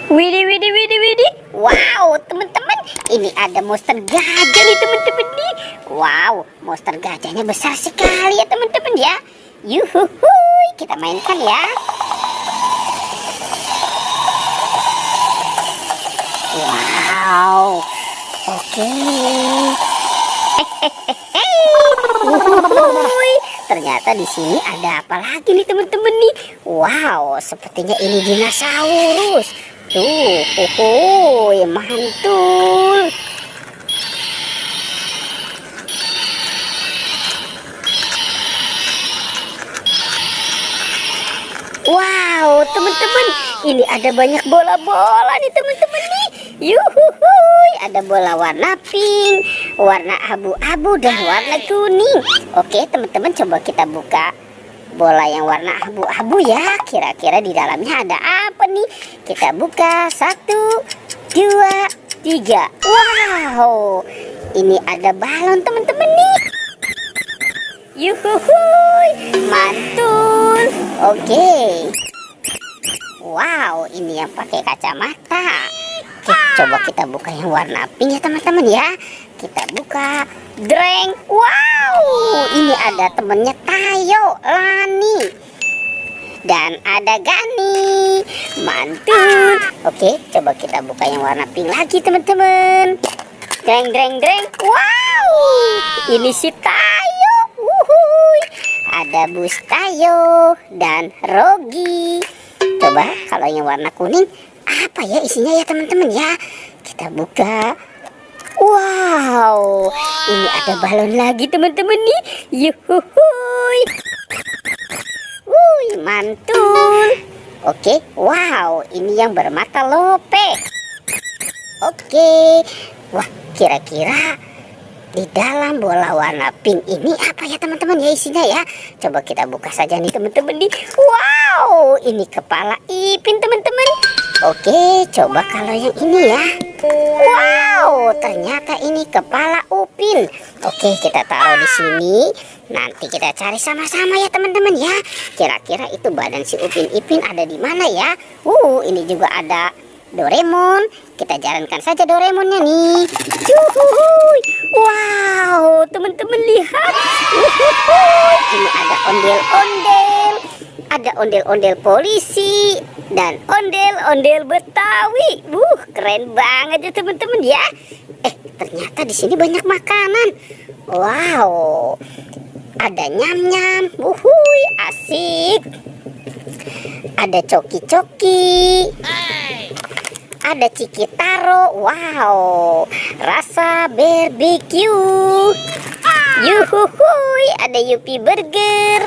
Widih, widih, widih, widih. Wow, teman-teman, ini ada monster gajah nih teman-teman nih. Wow, monster gajahnya besar sekali ya teman-teman ya. Yuhuhuy, kita mainkan ya. Wow, oke. Wuhuhuy. Ternyata di sini ada apa lagi nih teman-teman nih? Wow, sepertinya ini dinosaurus. Tuh, mantul. Wow, teman-teman, ini ada banyak bola-bola nih teman-teman nih. Yuhuhuy, ada bola warna pink, warna abu-abu dan warna kuning. Oke, teman-teman, coba kita buka bola yang warna abu-abu ya. Kira-kira di dalamnya ada apa nih? Kita buka 1, 2, 3. Wow, ini ada balon teman-teman nih. Yuhuhuy, mantul. Oke. Wow, ini yang pakai kacamata. Oke, coba kita buka yang warna pink ya teman-teman ya. Kita buka. Dreng. Wow, ini ada temennya Tayo, Lani, dan ada Gani. Mantul. Oke, coba kita buka yang warna pink lagi teman-teman. Dreng, dreng, dreng. Wow, ini si Tayo. Wuhuy. Ada Bus Tayo dan Rogi. Coba kalau yang warna kuning apa ya isinya ya teman-teman ya. Kita buka. Wow, ini ada balon lagi teman-teman nih. Yuhuhuy. Wuih, mantul. Oke, wow, ini yang bermata lope. Oke. Wah, kira-kira di dalam bola warna pink ini apa ya teman-teman ya isinya ya. Coba kita buka saja nih teman-teman nih. Wow, ini kepala Ipin teman-teman. Oke, coba kalau yang ini ya. Wow, ternyata ini kepala Upin. Oke, kita taruh di sini. Nanti kita cari sama-sama ya teman-teman ya. Kira-kira itu badan si Upin Ipin ada di mana ya? Ini juga ada Doraemon. Kita jalankan saja Doraemonnya nih. Yuhuhuy. Wow, teman-teman lihat. Yuhuhuy. Ini ada ondel-ondel. Ada ondel-ondel polisi dan ondel-ondel Betawi. Keren banget ya teman-teman ya. Ternyata di sini banyak makanan. Wow. Ada nyam-nyam. Wuhuy, asik. Ada coki-coki. Ada ciki taro. Wow, rasa barbecue. Yuhuhuy, ada Yupi burger.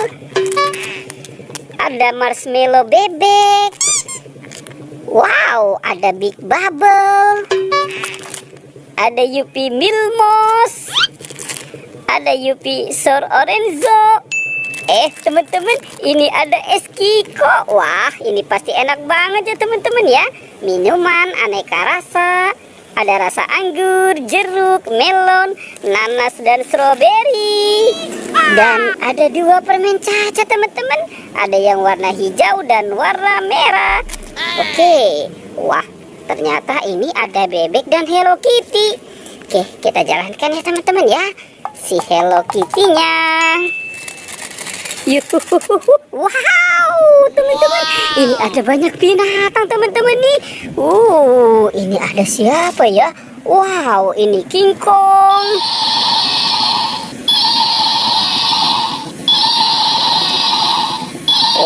Ada marshmallow bebek. Wow, ada Big Bubble. Ada Yupi Milmos. Ada Yupi Sor Orenzo. Teman-teman, ini ada es Kiko. Wah, ini pasti enak banget ya teman-teman ya. Minuman aneka rasa. Ada rasa anggur, jeruk, melon, nanas, dan stroberi. Dan ada 2 permen caca teman-teman. Ada yang warna hijau dan warna merah. Oke, wah, ternyata ini ada bebek dan Hello Kitty. Oke, kita jalankan ya teman-teman ya. Si Hello Kitty-nya. Wow, teman-teman, ini ada banyak binatang teman-teman nih. Ini ada siapa ya? Wow, ini King Kong.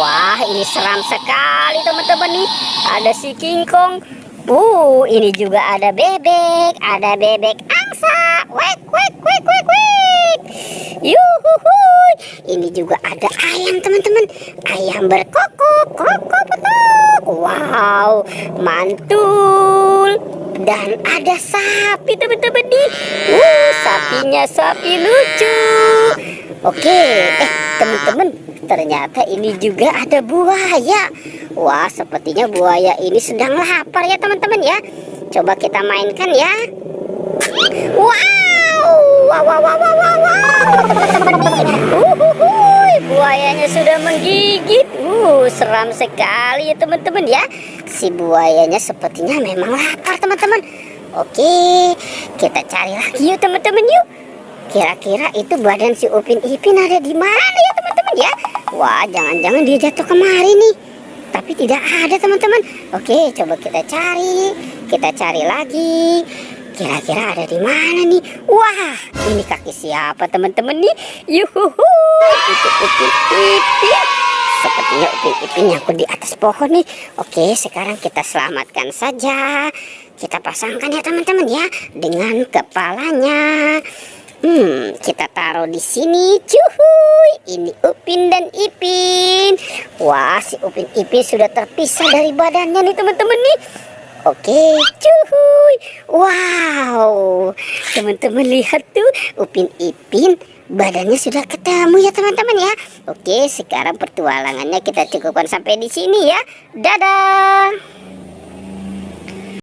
Wah, ini seram sekali teman-teman nih. Ada si King Kong. Ini juga ada bebek. Ada bebek angsa. Wek, wek, wek, wek, wek. Yuhuhuy. Ini juga ada ayam teman-teman. Ayam berkokok, kokok, petok. Wow, mantul. Dan ada sapi teman-teman nih. Sapinya sapi lucu. Oke, teman-teman, ternyata ini juga ada buaya. Wah, sepertinya buaya ini sedang lapar ya teman-teman ya. Coba kita mainkan ya. Wow, wow, wow, wow, wow, wow. buayanya sudah menggigit. Seram sekali ya teman-teman ya. Si buayanya sepertinya memang lapar teman-teman. Oke, kita cari lagi yuk teman-teman yuk. Kira-kira itu badan si Upin Ipin ada di mana ya teman-teman ya? Wah, jangan-jangan dia jatuh kemari nih. Tapi tidak ada teman-teman. Oke, coba kita cari. Kita cari lagi. Kira-kira ada di mana nih? Wah, ini kaki siapa teman-teman nih? Yuhuhu, itu Upin Ipin. Sepertinya Upin Ipin nyangkut di atas pohon nih. Oke, sekarang kita selamatkan saja. Kita pasangkan ya teman-teman ya, dengan kepalanya. Kita taruh di sini. Cuhuy, ini Upin dan Ipin. Wah, si Upin Ipin sudah terpisah dari badannya nih teman-teman nih. Oke, cuhuy. Wow, teman-teman lihat tuh, Upin Ipin badannya sudah ketemu ya teman-teman ya. Oke, sekarang pertualangannya kita cukupkan sampai di sini ya. Dadah.